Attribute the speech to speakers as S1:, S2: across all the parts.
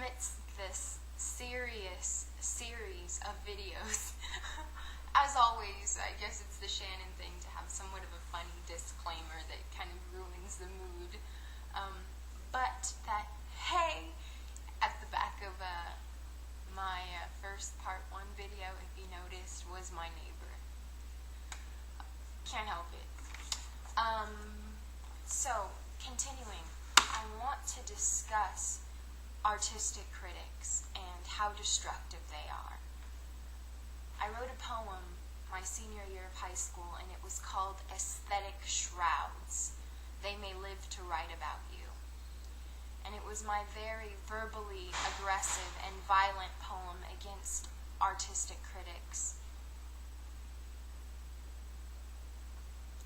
S1: amidst this serious series of videos, as always, I guess it's the Shannon thing to have somewhat of a funny disclaimer that kind of ruins the mood. But that, hey, at the back of my first part 1 video, if you noticed, was my neighbor. Can't help it. So, continuing, I want to discuss artistic critics and how destructive they are. I wrote a poem my senior year of high school, and it was called Aesthetic Shrouds. They May Live to Write About You. And it was my very verbally aggressive and violent poem against artistic critics.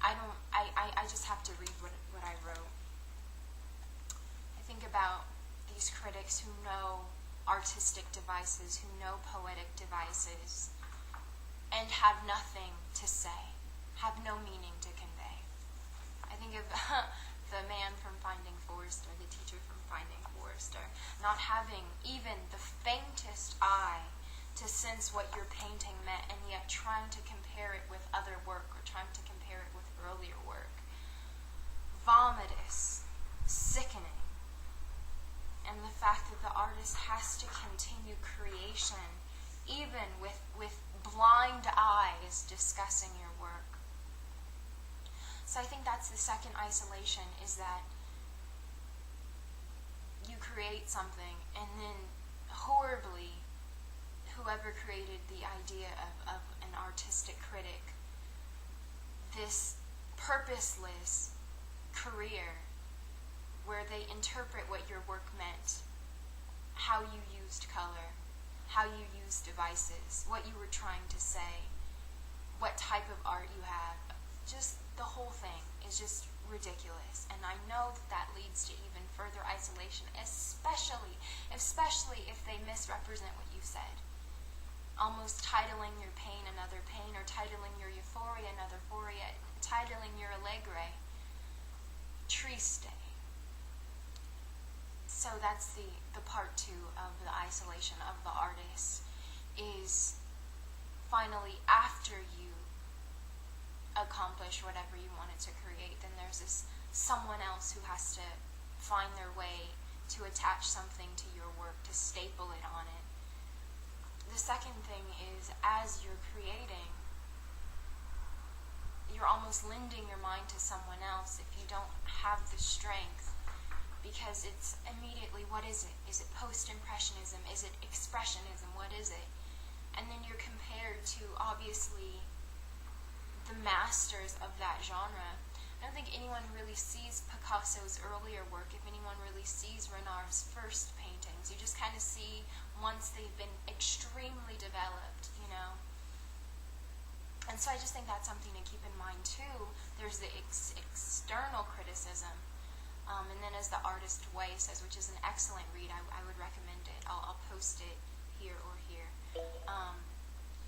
S1: I just have to read what I wrote. I think about these critics who know artistic devices, who know poetic devices, and have nothing to say, have no meaning to convey. I think of the man from Finding Forrester, the teacher from Finding Forrester, not having even the faintest eye to sense what your painting meant, and yet trying to compare it with other work or trying to compare it with earlier work. Vomitous, sickening. And the fact that the artist has to continue creation even with blind eyes discussing your work. So I think that's the second isolation, is that you create something and then horribly, whoever created the idea of an artistic critic, this purposeless career where they interpret what your work meant, how you used color, how you used devices, what you were trying to say, what type of art you have. Just the whole thing is just ridiculous. And I know that leads to even further isolation, especially if they misrepresent what you said. Almost titling your pain another pain, or titling your euphoria another euphoria, titling your allegre triste. So that's the part 2 of the isolation of the artist, is finally after you accomplish whatever you wanted to create, then there's this someone else who has to find their way to attach something to your work, to staple it on it. The second thing is, as you're creating, you're almost lending your mind to someone else if you don't have the strength, because it's immediately, what is it? Is it post-impressionism? Is it expressionism? What is it? And then you're compared to, obviously, the masters of that genre. I don't think anyone really sees Picasso's earlier work, if anyone really sees Renard's first paintings. You just kind of see once they've been extremely developed, you know. And so I just think that's something to keep in mind too. There's the external criticism, and then as the Artist Way says, which is an excellent read, I would recommend it. I'll post it here or here.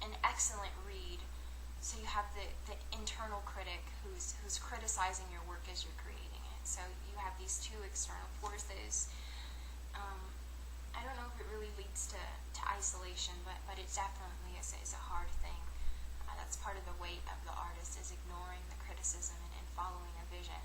S1: An excellent read. So you have the internal critic who's criticizing your work as you're creating it. So you have these two external forces. I don't know if it really leads to isolation, but it definitely is a hard thing. That's part of the weight of the artist, is ignoring the criticism and following a vision.